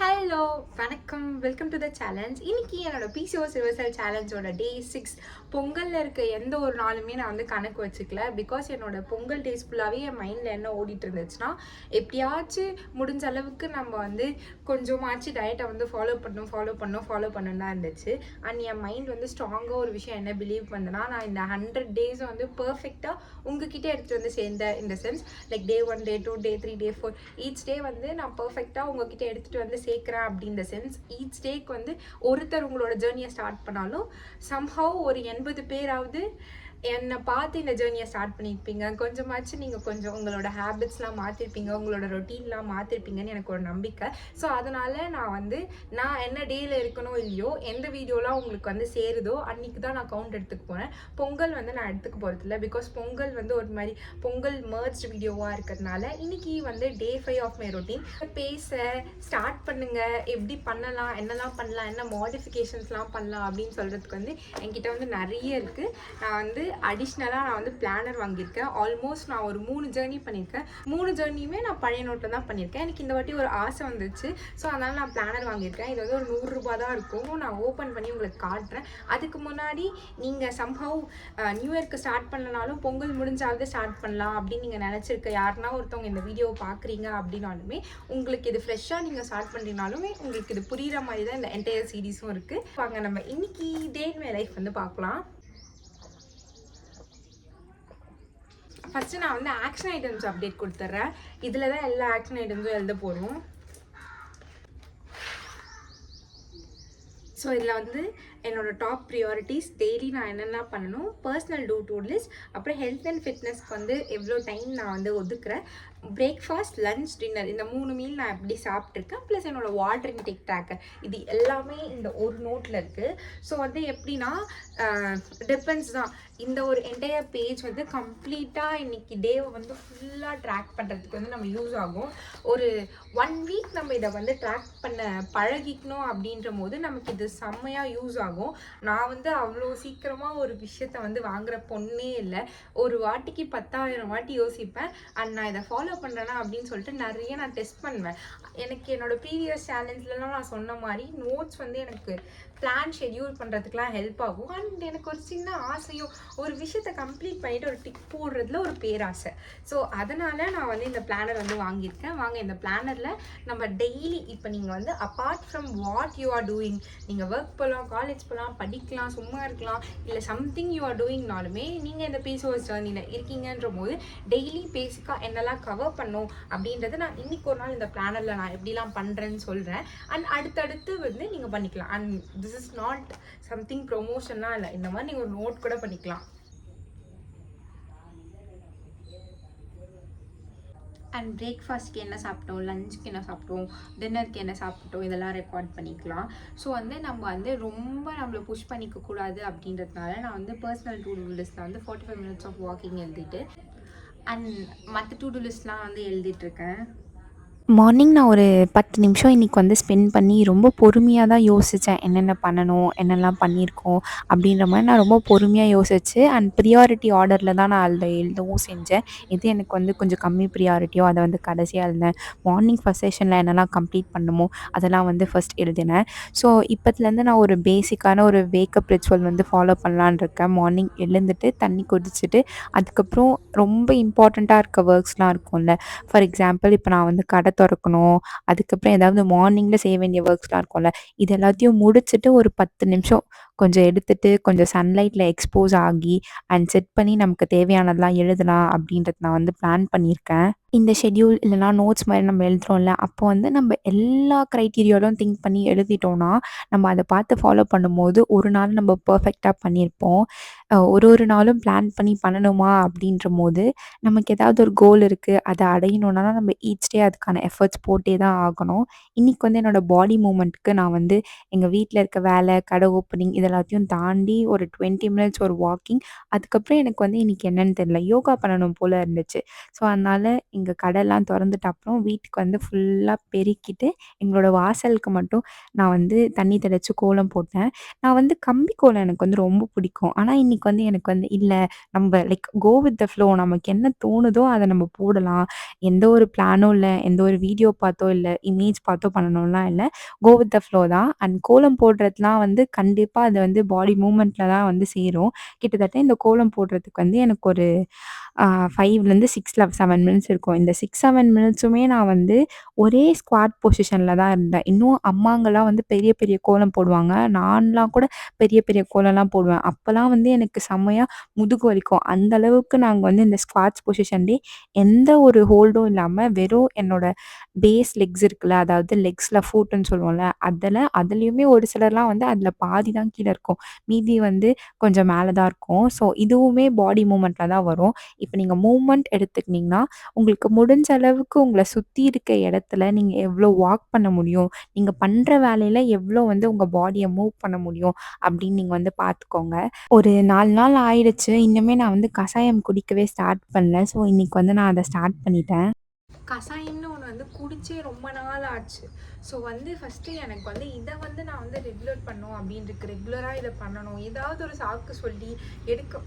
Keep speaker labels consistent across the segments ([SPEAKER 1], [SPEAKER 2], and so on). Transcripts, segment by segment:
[SPEAKER 1] Hello வணக்கம் welcome to the challenge. இன்னைக்கு என்னோட பிசிஓஎஸ் ரிவர்சல் சேலஞ்சோட டே 6. பொங்கலில் இருக்க எந்த ஒரு நாளுமே நான் வந்து கணக்கு வச்சுக்கல. பிகாஸ் என்னோட பொங்கல் டேஸ் ஃபுல்லாகவே என் மைண்டில் என்ன ஓடிட்டு இருந்துச்சுன்னா, எப்படியாச்சும் முடிஞ்ச அளவுக்கு நம்ம வந்து கொஞ்சமாச்சு டயட்டை வந்து ஃபாலோ பண்ணணும் தான் இருந்துச்சு. அண்ட் என் மைண்ட் வந்து ஸ்ட்ராங்காக ஒரு விஷயம் என்ன பிலீவ் பண்ணுன்னா, நான் இந்த 100 டேஸை வந்து பர்ஃபெக்டாக உங்ககிட்ட எடுத்துகிட்டு வந்து சேர்ந்த இந்த சென்ஸ் லைக் டே 1 டே 2 டே 3 டே 4 ஈச் டே வந்து நான் பர்ஃபெக்டாக உங்ககிட்ட எடுத்துகிட்டு வந்து சேர்க்குறேன் அப்படின்ற சென்ஸ். ஈச் டேக்கு வந்து ஒருத்தர் உங்களோட ஜேர்னியை ஸ்டார்ட் பண்ணாலும் சம்ஹவ் ஒரு 80 பேராவது என்னை பார்த்து இந்த ஜேர்னியை ஸ்டார்ட் பண்ணியிருப்பீங்க. கொஞ்சமாச்சும் நீங்கள் கொஞ்சம் உங்களோட ஹேபிட்ஸ்லாம் மாற்றிருப்பீங்க, உங்களோட ரொட்டீன்லாம் மாற்றிருப்பீங்கன்னு எனக்கு ஒரு நம்பிக்கை. ஸோ அதனால் நான் என்ன டேயில் இருக்கணும் இல்லையோ, எந்த வீடியோலாம் உங்களுக்கு வந்து சேருதோ அன்றைக்கி தான் நான் கவுண்ட் எடுத்துக்க போகிறேன். பொங்கல் வந்து நான் எடுத்துக்க போகிறதில்ல. பிகாஸ் பொங்கல் வந்து ஒரு மாதிரி பொங்கல் மர்ஜ் வீடியோவாக இருக்கிறதுனால இன்றைக்கி வந்து டே 5 ஆஃப் மை ரொட்டீன். பேச ஸ்டார்ட் பண்ணுங்கள், எப்படி பண்ணலாம், என்னெல்லாம் பண்ணலாம், என்ன மாடிஃபிகேஷன்ஸ்லாம் பண்ணலாம் அப்படின்னு சொல்கிறதுக்கு வந்து என்கிட்ட வந்து நிறைய இருக்குது. நான் வந்து அடிஷ்னலாக நான் வந்து பிளானர் வாங்கியிருக்கேன். ஆல்மோஸ்ட் நான் ஒரு 3 ஜேர்னி பண்ணியிருக்கேன். 3 ஜேர்னியுமே நான் பழைய நோட்டில் தான் பண்ணியிருக்கேன். எனக்கு இந்த வாட்டி ஒரு ஆசை வந்துச்சு. ஸோ அதனால் நான் பிளானர் வாங்கியிருக்கேன். இது வந்து ஒரு 100 ரூபா தான் இருக்கும். நான் ஓப்பன் பண்ணி உங்களுக்கு காட்டுறேன். அதுக்கு முன்னாடி நீங்கள் சம்ஹவ் நியூ இயர்க்கு ஸ்டார்ட் பண்ணனாலும் பொங்கல் முடிஞ்சாவது ஸ்டார்ட் பண்ணலாம் அப்படின்னு நீங்கள் நினச்சிருக்க யாருன்னா ஒருத்தவங்க இந்த வீடியோவை பார்க்குறீங்க அப்படின்னாலுமே, உங்களுக்கு இது ஃப்ரெஷ்ஷாக நீங்கள் ஸ்டார்ட் பண்ணுறீங்கனாலுமே உங்களுக்கு இது புரிகிற மாதிரி தான் இந்த என்டையர் சீரீஸும் இருக்குது. வாங்க நம்ம இன்னைக்கு டே இன் மை லைஃப் வந்து பார்க்கலாம். ஃபஸ்ட்டு நான் வந்து ஆக்ஷன் ஐட்டம்ஸ் அப்டேட் கொடுத்துட்றேன். இதில் தான் எல்லா ஆக்ஷன் ஐட்டம்ஸும் எழுத போகிறோம். ஸோ இதில் வந்து என்னோடய டாப் ப்ரியாரிட்டிஸ், டெய்லி நான் என்னென்ன பண்ணணும், பர்சனல் டூ லிஸ்ட், அப்புறம் ஹெல்த் அண்ட் ஃபிட்னஸ்க்கு வந்து எவ்வளோ டைம் நான் வந்து ஒதுக்குறேன், பிரேக்ஃபாஸ்ட், லன்ச், டின்னர் இந்த 3 மீல் நான் எப்படி சாப்பிட்ருக்கேன், ப்ளஸ் என்னோடய வாட்டர் இன்டேக் ட்ராக்கர், இது எல்லாமே இந்த ஒரு நோட்டில் இருக்குது. ஸோ வந்து எப்படின்னா டிபெண்ட்ஸ் தான். இந்த ஒரு என்டையர் பேஜ் வந்து கம்ப்ளீட்டாக இன்றைக்கி டேவை வந்து ஃபுல்லாக ட்ராக் பண்ணுறதுக்கு வந்து நம்ம யூஸ் ஆகும். ஒரு 1 வீக் நம்ம இதை வந்து ட்ராக் பண்ண பழகிக்கணும் அப்படின்ற போது நமக்கு இது செம்மையாக யூஸ் ஆகும். நான் வந்து அவ்வளோ சீக்கிரமாக ஒரு விஷயத்தை வந்து வாங்குகிற பொண்ணே இல்லை. ஒரு வாட்டிக்கு 10,000 வாட்டி யோசிப்பேன். அண்ட் நான் இதை ஃபாலோ பண்ணுறேன்னா அப்படின்னு சொல்லிட்டு நிறைய நான் டெஸ்ட் பண்ணுவேன். எனக்கு என்னோடய ப்ரீவியஸ் சேலஞ்சிலலாம் நான் சொன்ன மாதிரி நோட்ஸ் வந்து எனக்கு பிளான் ஷெட்யூல் பண்ணுறதுக்குலாம் ஹெல்ப் ஆகும். அண்ட் எனக்கு ஒரு சின்ன ஆசையும், ஒரு விஷயத்தை கம்ப்ளீட் பண்ணிவிட்டு ஒரு டிக் போடுறதுல ஒரு பேராசை. ஸோ அதனால் நான் வந்து இந்த பிளானர் வந்து வாங்கியிருக்கேன். வாங்க இந்த பிளானரில் நம்ம டெய்லி இப்போ நீங்கள் வந்து apart from what you are doing, நீங்கள் ஒர்க் போகலாம், காலேஜ் போகலாம், படிக்கலாம், சும்மா இருக்கலாம், இல்லை சம்திங் யூ ஆர் டூயிங்னாலுமே நீங்கள் இந்த பிசிஓஎஸ் ஜர்னியில் இருக்கீங்கன்ற போது டெய்லி பேசிக்காக என்னெல்லாம் கவர் பண்ணும் அப்படின்றத நான் இன்றைக்கி ஒரு நாள் இந்த பிளானரில் நான் எப்படிலாம் பண்ணுறேன்னு சொல்கிறேன். அண்ட் அடுத்தடுத்து வந்து நீங்கள் பண்ணிக்கலாம். And this is not something ப்ரொமோஷன்லாம் இல்லை, இந்த மாதிரி நீங்கள் ஒரு நோட் கூட பண்ணிக்கலாம். அண்ட் பிரேக்ஃபாஸ்ட்க்கு என்ன சாப்பிட்டோம், லஞ்சுக்கு என்ன சாப்பிட்டோம், டின்னருக்கு என்ன சாப்பிட்டோம், இதெல்லாம் ரெக்கார்ட் பண்ணிக்கலாம். ஸோ வந்து நம்ம வந்து ரொம்ப நம்மளை புஷ் பண்ணிக்கக்கூடாது அப்படின்றதுனால நான் வந்து பர்சனல் டூ டூ லிஸ்ட்டில் வந்து 45 minutes ஆஃப் வாக்கிங் எழுதிட்டு அண்ட் மற்ற டூ டூ லிஸ்ட்லாம் வந்து எழுதிட்டுருக்கேன்.
[SPEAKER 2] மார்னிங் நான் ஒரு 10 நிமிஷம் இன்றைக்கி வந்து ஸ்பெண்ட் பண்ணி ரொம்ப பொறுமையாக தான் யோசித்தேன். என்னென்ன பண்ணணும், என்னெல்லாம் பண்ணியிருக்கோம் அப்படின்ற மாதிரி நான் ரொம்ப பொறுமையாக யோசித்து அண்ட் ப்ரியாரிட்டி ஆர்டரில் தான் நான் அதில் எழுதவும் செஞ்சேன். எது எனக்கு வந்து கொஞ்சம் கம்மி ப்ரியாரிட்டியோ அதை வந்து கடைசியாக எழுதினேன். மார்னிங் ஃபஸ்ட் செஷனில் என்னெல்லாம் கம்ப்ளீட் பண்ணணுமோ அதெல்லாம் வந்து ஃபஸ்ட் எழுதினேன். ஸோ இப்போத்துலேருந்து நான் ஒரு பேசிக்கான ஒரு வேக்கப் ரிச்சுவல் வந்து ஃபாலோ பண்ணலான்னு இருக்கேன். மார்னிங் எழுந்துட்டு தண்ணி குடிச்சிட்டு அதுக்கப்புறம் ரொம்ப இம்பார்ட்டண்ட்டாக இருக்க ஒர்க்ஸ்லாம் இருக்கும்ல. ஃபார் எக்ஸாம்பிள் இப்போ நான் வந்து கடை திறக்கணும், அதுக்கப்புறம் ஏதாவது மார்னிங்கில் செய்ய வேண்டிய ஒர்க்ஸ்லாம் இருக்கும்ல, இது எல்லாத்தையும் முடிச்சுட்டு ஒரு 10 நிமிஷம் கொஞ்சம் எடுத்துட்டு கொஞ்சம் சன்லைட்டில் எக்ஸ்போஸ் ஆகி அண்ட் செட் பண்ணி நமக்கு தேவையானதெல்லாம் எழுதலாம் அப்படின்றது நான் வந்து பிளான் பண்ணியிருக்கேன். இந்த ஷெட்யூல் இல்லைனா நோட்ஸ் மாதிரி நம்ம எழுதுறோம்ல, அப்போ வந்து நம்ம எல்லா க்ரைட்டீரியாலும் திங்க் பண்ணி எழுதிட்டோம்னா நம்ம அதை பார்த்து ஃபாலோ பண்ணும்போது ஒரு நாள் நம்ம பர்ஃபெக்டாக பண்ணியிருப்போம். ஒரு நாளும் பிளான் பண்ணி பண்ணணுமா அப்படின்ற போது நமக்கு ஏதாவது ஒரு கோல் இருக்குது, அதை அடையணுன்னா நம்ம ஈச் டே அதுக்கான எஃபர்ட்ஸ் போட்டே தான் ஆகணும். இன்றைக்கி வந்து என்னோடய பாடி மூமெண்ட்டுக்கு நான் வந்து எங்கள் வீட்டில் இருக்க வேலை, கடை ஓப்பனிங் இதெல்லாம் எல்லாத்தையும் தாண்டி ஒரு 20 மினிட்ஸ் ஒரு வாக்கிங். அதுக்கப்புறம் எனக்கு வந்து இன்னைக்கு என்னன்னு தெரியல. யோகா பண்ணணும் போல இருந்துச்சு. ஸோ, அதனால எங்க கடைலாம் தொறந்துட்ட அப்புறம் வீட்டுக்கு வந்து ஃபுல்லா பெருக்கிட்டு, எங்களோட வாசலுக்கு மட்டும் நான் வந்து தண்ணி தெளிச்சு கோலம் போட்டேன். நான் வந்து கம்பி கோலம் எனக்கு வந்து ரொம்ப பிடிக்கும். ஆனா, இன்னைக்கு வந்து எனக்கு வந்து இல்ல நம்ப like go with the flow நமக்கு என்ன தோணுதோ அத நம்ம போடலாம். எந்த ஒரு பிளானும் இல்ல. எந்த ஒரு வீடியோ பார்த்தோ, இல்ல இமேஜ் பார்த்தோ பண்ணணும்லாம் இல்ல. கோ வித் த ஃப்ளோ தான். அண்ட் கோலம் போடுறதுலாம் வந்து கண்டிப்பா அது வந்து பாடி மூவ்மெண்ட்ல தான் வந்து சேரும். கிட்டத்தட்ட இந்த கோலம் போடுறதுக்கு வந்து எனக்கு ஒரு 5லேருந்து 7 மினிட்ஸ் இருக்கும். இந்த 6, 7 மினிட்ஸுமே நான் வந்து ஒரே ஸ்குவாட் பொசிஷன்ல தான் இருந்தேன். இன்னும் அம்மாங்கலாம் வந்து பெரிய பெரிய கோலம் போடுவாங்க. நான்லாம் கூட பெரிய பெரிய கோலம்லாம் போடுவேன். அப்பலாம் வந்து எனக்கு செம்மையா முதுகு வலிக்கும். அந்த அளவுக்கு நாங்க வந்து இந்த ஸ்குவாட்ஸ் பொசிஷன்லயே எந்த ஒரு ஹோல்டும் இல்லாம வெறும் என்னோட பேஸ் லெக்ஸ் இருக்குல்ல, அதாவது லெக்ஸ்ல ஃபுட்டுன்னு சொல்லுவோம்ல, அதுலயுமே ஒரு சிலர்லாம் வந்து அதுல பாதி தான் கீழ இருக்கும். மீதி வந்து கொஞ்சம் மேல தான் இருக்கும். ஸோ இதுவுமே பாடி மூவ்மெண்ட்ல தான் வரும். இப்ப நீங்க மூவ்மெண்ட் எடுத்துக்கினீங்கன்னா, உங்களுக்கு முடிஞ்ச அளவுக்கு உங்கள சுத்தி இருக்க இடத்துல நீங்க எவ்ளோ வாக் பண்ண முடியும்? நீங்க பண்ற வேலையில எவ்ளோ வந்து உங்க பாடிய மூவ் பண்ண முடியும்? அப்படின்னு நீங்க வந்து பார்த்துக்கோங்க. ஒரு 4 நாள் ஆயிடுச்சு. இன்னுமே நான் வந்து கசாயம் குடிக்கவே ஸ்டார்ட் பண்ணல. ஸோ இன்னைக்கு வந்து நான் அத ஸ்டார்ட் பண்ணிட்டேன்.
[SPEAKER 1] கசாயம்னு ஒன்று வந்து குடிச்சே ரொம்ப நாள் ஆச்சு. ஸோ வந்து ஃபஸ்ட்டு எனக்கு வந்து இதை வந்து நான் வந்து ரெகுலர் பண்ணும் அப்படின்னு இருக்கு. ரெகுலராக இதை பண்ணணும். ஏதாவது ஒரு சாக்கு சொல்லி எடுக்க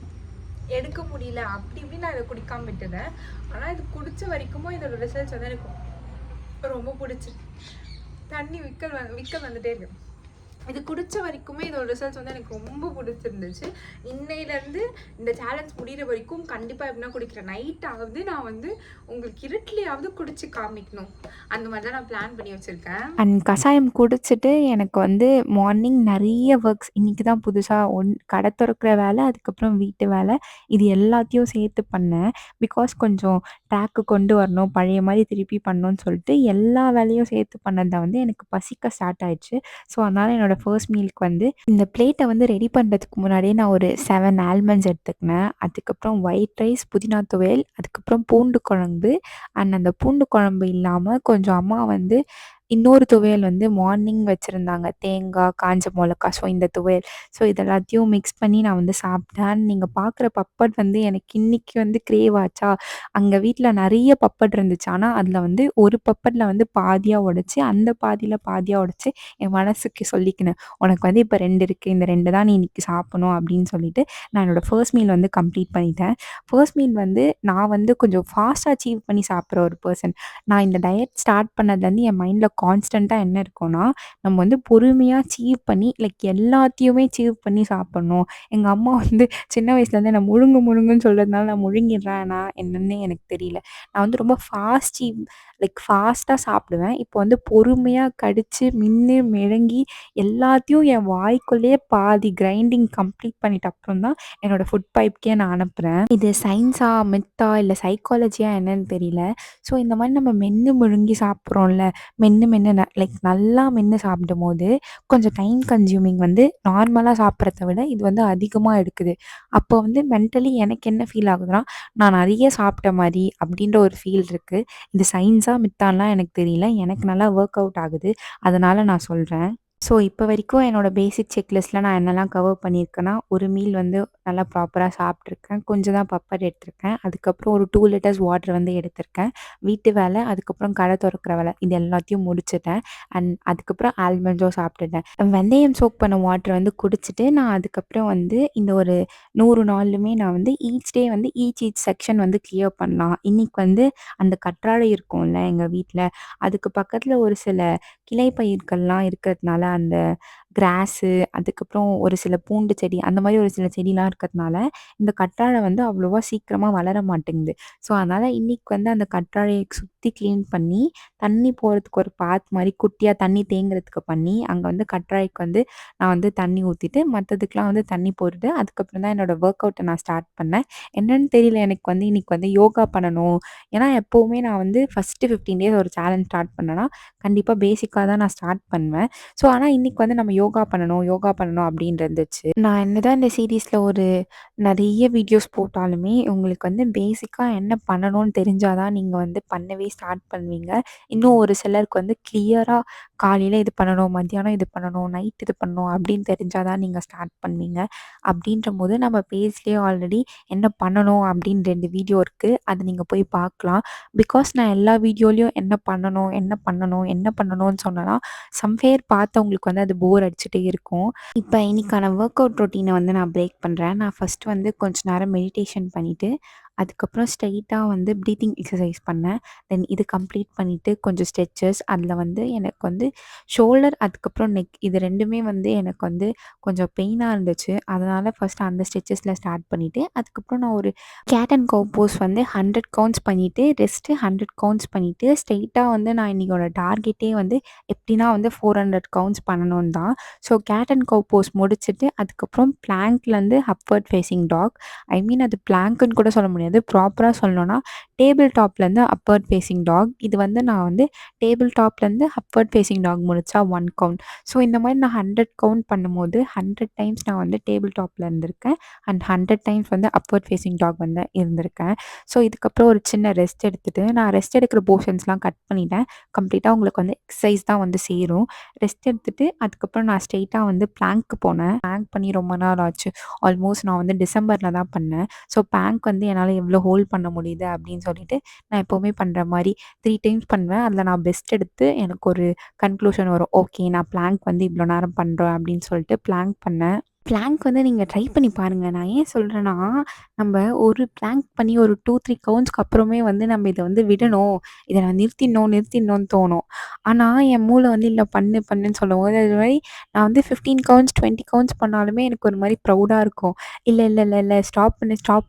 [SPEAKER 1] எடுக்க முடியல அப்படி இப்படின்னு நான் இதை குடிக்காம விட்டுட்டேன். ஆனால் இது குடிச்ச வரைக்குமோ இதோட ரிசல்ட்ஸ் வந்து எனக்கு ரொம்ப பிடிச்சிருக்கு. தண்ணி விக்கல் வந்துட்டே இருக்கு. இது குடிச்ச வரைக்குமே இதோட ரிசல்ட்ஸ் வந்து எனக்கு ரொம்ப பிடிச்சிருந்துச்சு. இன்னையிலேருந்து இந்த சேலஞ்ச் முடிகிற வரைக்கும் கண்டிப்பாக எப்படின்னா குடிக்கிறேன். நைட்டாவது நான் வந்து உங்களுக்கு இருட்டிலையாவது குடிச்சு காமிக்கணும். அந்த மாதிரி தான் நான் பிளான் பண்ணி வச்சுருக்கேன்.
[SPEAKER 2] அண்ட் கசாயம் குடிச்சிட்டு எனக்கு வந்து மார்னிங் நெறைய ஒர்க்ஸ் இன்னைக்கு தான் புதுசா கடை தொறக்கிற வேலை, அதுக்கப்புறம் வீட்டு வேலை இது எல்லாத்தையும் சேர்த்து பண்ணேன். பிகாஸ் கொஞ்சம் ட்ராக்கு கொண்டு வரணும். பழைய மாரி திருப்பி பண்ணணும்னு சொல்லிட்டு எல்லா வேலையும் சேர்த்து பண்ணது தான் வந்து எனக்கு பசிக்க ஸ்டார்ட் ஆயிடுச்சு. ஸோ, அதனால என்னோட ஃபர்ஸ்ட் மீல்க்கு வந்து இந்த பிளேட்ட வந்து ரெடி பண்ணுறதுக்கு முன்னாடியே நான் ஒரு 7 ஆல்மண்ட்ஸ் எடுத்துக்கினேன். அதுக்கப்புறம் ஒயிட் ரைஸ், புதினா துவையல், அதுக்கப்புறம் பூண்டு குழம்பு. அண்ட் அந்த பூண்டு குழம்பு இல்லாம கொஞ்சம் அம்மா வந்து இன்னொரு துவையல் வந்து மார்னிங் வச்சிருந்தாங்க. தேங்காய், காஞ்ச மொளகா. ஸோ இந்த துவையல். ஸோ இது எல்லாத்தையும் மிக்ஸ் பண்ணி நான் வந்து சாப்பிட்டேன். நீங்க பார்க்குற பப்பட் வந்து எனக்கு இன்னைக்கு வந்து கிரேவ் ஆச்சா, அங்க வீட்ல நெறைய பப்பட் இருந்துச்சு. ஆனா அதில வந்து ஒரு பப்பட்ல வந்து பாதியா உடைச்சு, அந்த பாதியில பாதியா உடைச்சு என் மனசுக்கு சொல்லிக்கினேன். உனக்கு வந்து இப்ப 2 இருக்கு. இந்த 2 தான் நீ இன்னைக்கு சாப்பிடணும் அப்படின்னு சொல்லிட்டு, நான் என்னோட ஃபர்ஸ்ட் மீல் வந்து கம்ப்ளீட் பண்ணிட்டேன். ஃபர்ஸ்ட் மீல் வந்து நான் வந்து கொஞ்சம் ஃபாஸ்ட்டா அச்சீவ் பண்ணி சாப்பிடுற ஒரு பெர்சன். நான் இந்த டயட் ஸ்டார்ட் பண்ணதுலேருந்து என் மைண்ட்ல கான்ஸ்டன்ட்டா என்ன இருக்கும்னா, நம்ம வந்து பொறுமையா சீவ் பண்ணி லைக் எல்லாத்தையுமே சீவ் பண்ணி சாப்பிடணும். எங்க அம்மா வந்து சின்ன வயசுலேருந்து என்ன முழுங்கு முழுங்குன்னு சொல்றதுனால நான் முழுங்கிடுறேனா என்னன்னே எனக்கு தெரியல. நான் வந்து ரொம்ப ஃபாஸ்ட்டா சாப்பிடுவேன். இப்போ வந்து பொறுமையா கடிச்சு, மென்னு, மெழுங்கி எல்லாத்தையும் என் வாய்க்குள்ளேயே பாதி கிரைண்டிங் கம்ப்ளீட் பண்ணிட்ட அப்புறம் தான் என்னோட ஃபுட் பைப்க்கே நான் அனுப்புறேன். இது சயின்ஸா, மித்தா இல்ல சைக்காலஜியா என்னன்னு தெரியல. ஸோ இந்த மாரி நம்ம மென்னு முழுங்கி சாப்பிட்றோம்ல, மென்னு மென்னு லைக் நல்லா மென்னு சாப்பிடும்போது, கொஞ்சம் டைம் கன்சியூமிங் வந்து நார்மலா சாப்பிட்றத விட இது வந்து அதிகமா எடுக்குது. அப்போ வந்து மென்டலி எனக்கு என்ன ஃபீல் ஆகுதுன்னா, நான் நெறைய சாப்பிட்ட மாரி அப்படின்ற ஒரு ஃபீல் இருக்கு. இது சயின்ஸா மித்தான்லாம் எனக்கு தெரியல. எனக்கு நல்லா ஒர்க் அவுட் ஆகுது. அதனால நான் சொல்றேன். ஸோ இப்போ வரைக்கும் என்னோட பேசிக் செக்லிஸ்ட்ல நான் என்னலாம் கவர் பண்ணியிருக்கேன்னா, ஒரு மீல் வந்து நல்லா ப்ராப்பரா சாப்பிட்ருக்கேன். கொஞ்சம் தான் பப்பட் எடுத்திருக்கேன். அதுக்கப்புறம் ஒரு 2 லிட்டர்ஸ் வாட்டர் வந்து எடுத்திருக்கேன். வீட்டு வேலை, அதுக்கப்புறம் கடை தொறக்கிற வேலை இது எல்லாத்தையும் முடிச்சுட்டேன். அண்ட் அதுக்கப்புறம் ஆல்மண்ட்ஸும் சாப்பிட்டுட்டேன். வெந்தயம் சோக் பண்ண வாட்டர் வந்து குடிச்சிட்டு, நான் அதுக்கப்புறம் வந்து இந்த ஒரு 100 நாளுமே நான் வந்து ஈச் டே வந்து ஈச் செக்ஷன் வந்து கிளியர் பண்ணலாம். இன்னைக்கு வந்து அந்த கற்றாழை இருக்கும்ல எங்க வீட்ல, அதுக்கு பக்கத்தில ஒரு சில கிளை பயிர்கள்லாம் இருக்கிறதுனால, அந்த கிராஸு, அதுக்கப்புறம் ஒரு சில பூண்டு செடி, அந்த மாரி ஒரு சில செடிலாம் இருக்கிறதுனால, இந்த கற்றாழை வந்து அவ்வளவா சீக்கிரமா வளர மாட்டேங்குது. ஸோ, அதனால இன்னைக்கு வந்து அந்த கற்றாழைய சுத்தி கிளீன் பண்ணி, தண்ணி போறதுக்கு ஒரு பாத் மாரி குட்டியா தண்ணி தேங்குறதுக்கு பண்ணி, அங்க வந்து கற்றாழைக்கு வந்து நான் வந்து தண்ணி ஊத்திட்டு, மத்ததுக்கெல்லாம் வந்து தண்ணி போட்டுட்டு, அதுக்கப்புறம் தான் என்னோட ஒர்க் அவுட்ட நான் ஸ்டார்ட் பண்ணேன். என்னன்னு தெரியல எனக்கு வந்து இன்னைக்கு வந்து யோகா பண்ணணும். ஏன்னா எப்பவுமே நான் வந்து ஃபர்ஸ்ட்டு 15 டேஸ் ஒரு சேலஞ்ச் ஸ்டார்ட் பண்ணேன்னா, கண்டிப்பா பேசிக்கா தான் நான் ஸ்டார்ட் பண்ணுவேன். ஸோ, ஆனா இன்னைக்கு வந்து நம்ம யோகா பண்ணணும், யோகா பண்ணணும் அப்படின்னு இருந்துச்சு. நான் என்னதான் இந்த சீரிஸ்ல ஒரு நெறைய வீடியோஸ் போட்டாலுமே, உங்களுக்கு வந்து பேசிக்கா என்ன பண்ணணும்னு தெரிஞ்சா தான் நீங்க வந்து பண்ணவே ஸ்டார்ட் பண்ணுவீங்க. இன்னும் ஒரு சிலருக்கு வந்து கிளியரா காலையில இது பண்ணணும், மத்தியானம் இது பண்ணணும், நைட் இது பண்ணணும் அப்படின்னு தெரிஞ்சா தான் நீங்க ஸ்டார்ட் பண்ணுவீங்க. அப்படின்றபோது நம்ம பேஜ்லயே ஆல்ரெடி என்ன பண்ணணும் அப்படின்னு 2 வீடியோ இருக்கு. அத நீங்க போய் பார்க்கலாம். பிகாஸ் நான் எல்லா வீடியோலயும் என்ன பண்ணணும், என்ன பண்ணணும், என்ன பண்ணணும்னு சொன்னேன்னா, சம்வேர் பார்த்தவங்களுக்கு வந்து அது போர் அடிச்சுட்டே இருக்கும். இப்ப இன்னைக்கான ஒர்க் அவுட் ரொட்டீன வந்து நான் பிரேக் பண்றேன். நான் ஃபர்ஸ்ட் வந்து கொஞ்ச நேரம் மெடிடேஷன் பண்ணிட்டு, அதுக்கப்புறம் ஸ்ட்ரெய்ட்டா வந்து ப்ரீத்திங் எக்சர்சைஸ் பண்ணேன். தென் இது கம்ப்ளீட் பண்ணிட்டு கொஞ்சம் ஸ்ட்ரெச்சஸ் அதில வந்து எனக்கு வந்து ஷோல்டர் அதுக்கப்புறம் நெக் இது 2மே வந்து எனக்கு வந்து கொஞ்சம் பெயினா இருந்துச்சு. அதனால ஃபர்ஸ்ட் அந்த ஸ்ட்ரெச்சஸ்ல ஸ்டார்ட் பண்ணிட்டு, அதுக்கப்புறம் நான் ஒரு கேட் அண்ட் கவ் போஸ் வந்து 100 கவுண்ட்ஸ் பண்ணிட்டு, ரெஸ்ட்டு 100 கவுண்ட்ஸ் பண்ணிட்டு, ஸ்ட்ரெய்ட்டா வந்து நான் இன்னைக்கோட டார்கெட்டே வந்து எப்படின்னா வந்து 400 கவுண்ட்ஸ் பண்ணணும்னு தான். ஸோ கேட் அண்ட் கவ் போஸ் முடிச்சுட்டு, அதுக்கப்புறம் பிளாங்க்லேருந்து அப்வர்ட் ஃபேசிங் டாக். ஐ மீன் அது பிளாங்க்குன்னு கூட சொல்ல முடியாது. ப்ராப்பரா சொல்லணும்னா, டேபிள் டாப்லேருந்து அப்வர்ட் ஃபேசிங் டாக். இது வந்து நான் வந்து டேபிள் டாப்லேருந்து அப்வர்ட் ஃபேசிங் டாக் முடிச்சா 1 கவுண்ட். ஸோ இந்த மாரி நான் 100 கவுண்ட் பண்ணும்போது, 100 டைம்ஸ் நான் வந்து டேபிள் டாப்ல இருந்திருக்கேன். அண்ட் 100 டைம்ஸ் வந்து அப்வர்ட் ஃபேசிங் டாக் வந்து இருந்திருக்கேன். ஸோ இதுக்கப்புறம் ஒரு சின்ன ரெஸ்ட் எடுத்துட்டு, நான் ரெஸ்ட் எடுக்கிற போர்ஷன்ஸ்லாம் கட் பண்ணிட்டேன். கம்ப்ளீட்டா உங்களுக்கு வந்து எக்சர்சைஸ் தான் வந்து சேரும். ரெஸ்ட் எடுத்துட்டு, அதுக்கப்புறம் நான் ஸ்ட்ரெய்ட்டா வந்து பிளாங்க்கு போனேன். பிளாங்க் பண்ணி ரொம்ப நாள் ஆச்சு. ஆல்மோஸ்ட் நான் வந்து டிசம்பர்ல தான் பண்ணேன். ஸோ பிளாங்க் வந்து என்னால எவ்வளோ ஹோல்ட் பண்ண முடியுது அப்படின்னு சொல்லிட்டு, நான் எப்பவுமே பண்ற மாரி 3 டைம்ஸ் பண்ணுவேன். அதில நான் பெஸ்ட் எடுத்து எனக்கு ஒரு கன்க்ளூஷன் வரும். ஓகே நான் பிளாங்க் வந்து இவ்வளோ நேரம் பண்றேன் அப்படின்னு சொல்லிட்டு பிளாங்க் பண்ணேன். பிளாங்க் வந்து நீங்க ட்ரை பண்ணி பாருங்க. நான் ஏன் சொல்றேன்னா, நம்ப ஒரு பிளாங்க் பண்ணி ஒரு 2, 3 கவுண்ட்ஸ்க்கு அப்புறமே வந்து நம்ம இத வந்து விடணும். இத நான் நிறுத்திடணும்னு தோணும். ஆனா, என் மூளை வந்து இல்ல பண்ணு பண்ணுன்னு சொல்லும்போது, அது மாரி நான் வந்து 15 கவுண்ட்ஸ், 20 கவுண்ட்ஸ் பண்ணாலுமே எனக்கு ஒரு மாரி ப்ரவுடா இருக்கும். இல்ல ஸ்டாப்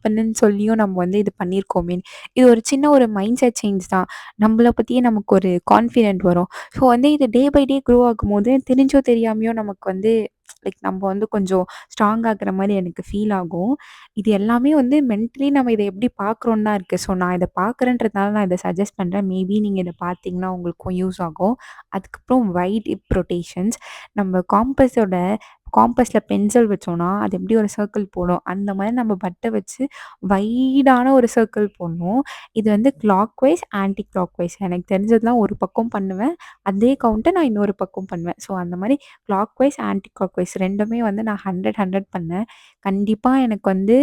[SPEAKER 2] பண்ணுன்னு சொல்லியும் நம்ம வந்து இது பண்ணியிருக்கோமேன்னு. இது ஒரு சின்ன ஒரு மைண்ட் செட் சேஞ்ச் தான். நம்மள பத்தியே நமக்கு ஒரு கான்ஃபிடென்ட் வரும். ஸோ வந்து இது டே பை டே க்ரோ ஆகும்போது தெரிஞ்சோ தெரியாமயோ நமக்கு வந்து லைக் நம்ம வந்து கொஞ்சம் ஸ்ட்ராங் ஆகுற மாரி எனக்கு ஃபீல் ஆகும். இது எல்லாமே வந்து மென்டலி நம்ம இத எப்படி பார்க்குறோம்னு தான் இருக்கு. ஸோ நான் இத பார்க்குறேன்றதுனால நான் இத சஜெஸ்ட் பண்றேன். மேபி நீங்க இத பார்த்தீங்கன்னா உங்களுக்கும் யூஸ் ஆகும். அதுக்கப்புறம் வைட் ஹிப் ரொட்டேஷன்ஸ். நம்ம காம்பஸ்ல பென்சில் வச்சோம்னா, அது எப்படி ஒரு சர்க்கிள் போடும். அந்த மாரி நம்ம பட்ட வச்சு வைடான ஒரு சர்க்கிள் போடணும். இது வந்து clockwise, anti clockwise. எனக்கு தெரிஞ்சதெல்லாம் ஒரு பக்கம் பண்ணுவேன். அதே கவுண்ட்ட நான் இன்னொரு பக்கம் பண்ணுவேன். ஸோ அந்த மாரி clockwise, anti clockwise 2மே வந்து நான் 100, 100 பண்ணேன். கண்டிப்பா எனக்கு வந்து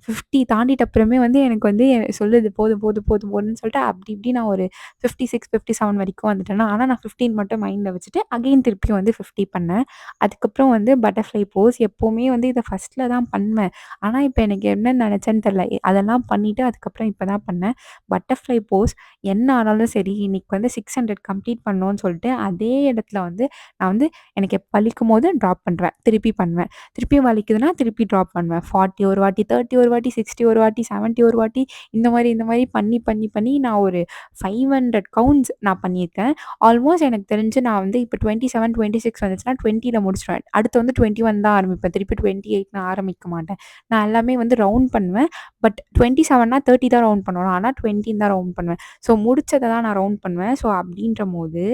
[SPEAKER 2] 50 தாண்டிட்ட அப்புறமே வந்து எனக்கு வந்து சொல்லுது போதும்ன்னு சொல்லிட்டு அப்படி இப்படி நான் ஒரு 56, 57 வரைக்கும் வந்துட்டேனா, ஆனா நான் 15 மட்டும் மைண்ட்ல வச்சுட்டு அகைன் திருப்பியும் வந்து 50 பண்ணேன். அதுக்கப்புறம் வந்து பட்டர்ஃப்ளை போஸ் எப்பவுமே வந்து இத ஃபர்ஸ்ட்ல தான் பண்ணுவேன். ஆனா இப்ப எனக்கு என்ன நெனச்சேன்னு தெரியல. அதெல்லாம் பண்ணிட்டு அதுக்கப்புறம் இப்ப தான் பண்ணேன். பட்டர்ஃப்ளை போஸ் என்ன ஆனாலும் சரி, இன்னைக்கு வந்து 600 கம்ப்ளீட் பண்ணணும்னு சொல்லிட்டு அதே இடத்துல வந்து நான் வந்து எனக்கு வலிக்கும்போது ட்ராப் பண்றேன். திருப்பி பண்ணுவேன். திருப்பியும் வலிக்குதுன்னா திருப்பி ட்ராப் பண்ணுவேன். 40 ஒரு வாட்டி, 30 ஒரு வாட்டி, 60 ஒரு வாட்டி, 70 ஒரு வாட்டி இந்த மாரி பண்ணி நான் ஒரு 500 கவுண்ட்ஸ் நான் பண்ணியிருக்கேன். ஆல்மோஸ்ட் எனக்கு தெரிஞ்சு நான் வந்து இப்ப 27, 26 வந்துச்சுன்னா 20ல முடிச்சுருவேன். அடுத்து வந்து 21 தான் ஆரம்பிப்பேன். திருப்பி 28 நான் ஆரம்பிக்க மாட்டேன். நான் எல்லாமே வந்து ரவுண்ட் பண்ணுவேன். பட் 27னா 30 தான் ரவுண்ட் பண்ணணும். ஆனா 20 தான் ரவுண்ட் பண்ணுவேன். ஸோ முடிச்சத தான் நான் ரவுண்ட் பண்ணுவேன். ஸோ அப்படின்றபோது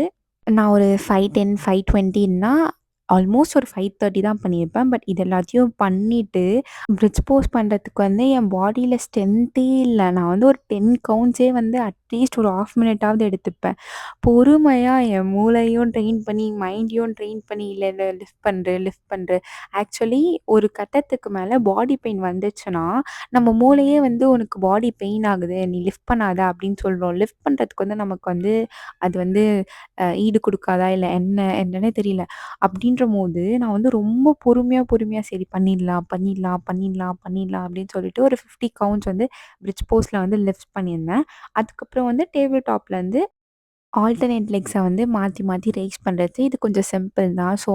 [SPEAKER 2] நான் ஒரு 510, 520ன்னா ஆல்மோஸ்ட் ஒரு 530 தான் பண்ணியிருப்பேன். பட் இது எல்லாத்தையும் பண்ணிட்டு, பிரிட்ஜ் போஸ் பண்றதுக்கு வந்து என் பாடியில ஸ்ட்ரென்த்தே இல்ல. நான் வந்து ஒரு 10 கவுண்ட்ஸே வந்து அட்லீஸ்ட் ஒரு 1/2 மினிட்டாவது எடுத்துப்பேன். பொறுமையா என் மூளையும் ட்ரெயின் பண்ணி, மைண்டையும் ட்ரெயின் பண்ணி, இல்ல லிஃப்ட் பண்று. ஆக்சுவலி ஒரு கட்டத்துக்கு மேல பாடி பெயின் வந்துச்சுன்னா, நம்ம மூளையே வந்து "உனக்கு பாடி பெயின் ஆகுது. நீ லிஃப்ட் பண்ணாத" அப்படின்னு சொல்றோம். லிஃப்ட் பண்றதுக்கு வந்து நமக்கு வந்து அது வந்து ஈடு குடுக்காதா? இல்ல என்னன்னே தெரியல. அப்படின்றபோது நான் வந்து ரொம்ப பொறுமையா சரி பண்ணிடலாம் அப்படின்னு சொல்லிட்டு ஒரு 50 கவுண்ட்ஸ் வந்து பிரிட்ஜ் போஸ்ல வந்து லிஃப்ட் பண்ணியிருந்தேன். அதுக்கப்புறம் வந்து டேபிள் டாப்லேருந்து ஆல்டர்னேட் லெக்ஸ வந்து மாத்தி மாத்தி ரெய்ஸ் பண்றது. இது கொஞ்சம் சிம்பிள் தான். ஸோ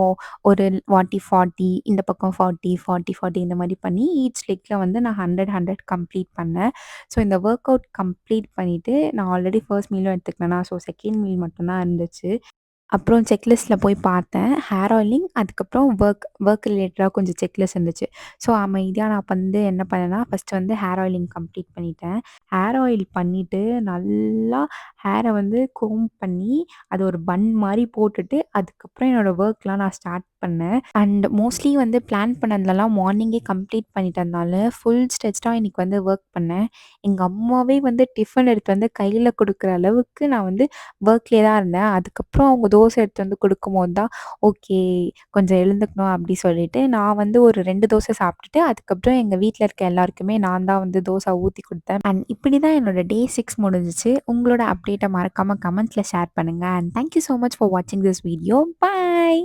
[SPEAKER 2] ஒரு வாட்டி 40 இந்த பக்கம் 40, 40, 40 இந்த மாரி பண்ணி ஈச் லெக்ல வந்து நான் 100, 100 கம்ப்ளீட் பண்ணேன். ஸோ இந்த வொர்க் அவுட் கம்ப்ளீட் பண்ணிட்டு நான் ஆல்ரெடி ஃபர்ஸ்ட் மீலும் எடுத்துக்கிட்டேனா, ஸோ செகண்ட் மீல் மட்டும் தான் இருந்துச்சு. அப்புறம் செக்லிஸ்ட்ல போய் பார்த்தேன். ஹேர் ஆயிலிங் அதுக்கப்புறம் ஒர்க் ரிலேட்டடா கொஞ்சம் செக்லிஸ்ட் இருந்துச்சு. ஸோ அமைதியா நான் வந்து என்ன பண்ணேன்னா, ஃபர்ஸ்ட்டு வந்து ஹேர் ஆயிலிங் கம்ப்ளீட் பண்ணிட்டேன். ஹேர் ஆயில் பண்ணிட்டு நல்லா ஹேரை வந்து கோம்ப் பண்ணி அது ஒரு பன் மாரி போட்டுட்டு, அதுக்கப்புறம் என்னோட ஒர்க்லாம் நான் ஸ்டார்ட் பண்ணேன். அண்ட் மோஸ்ட்லி வந்து பிளான் பண்ணதுலலாம் மார்னிங்கே கம்ப்ளீட் பண்ணிட்டதுனால, ஃபுல் ஸ்ட்ரெச்டா இன்னைக்கு வந்து ஒர்க் பண்ணேன். எங்க அம்மாவே வந்து டிஃபன் எடுத்து வந்து கையில குடுக்குற அளவுக்கு நான் வந்து ஒர்க்லயே தான் இருந்தேன். அதுக்கப்புறம் அவங்க தோசை எடுத்து வந்து குடுக்கும்போது தான், ஓகே கொஞ்சம் எழுந்துக்கணும் அப்படி சொல்லிட்டு, நான் வந்து ஒரு 2 தோசை சாப்பிட்டுட்டு, அதுக்கப்புறம் எங்க வீட்ல இருக்க எல்லாருக்குமே நான் தான் வந்து தோசை ஊத்தி குடுத்தேன். அண்ட் இப்படி தான் என்னோட டே 6 முடிஞ்சுச்சு. உங்களோட அப்டேட்ட மறக்காம கமெண்ட்ஸ்ல ஷேர் பண்ணுங்க. And thank you so much for வாட்சிங் திஸ் வீடியோ. பாய்.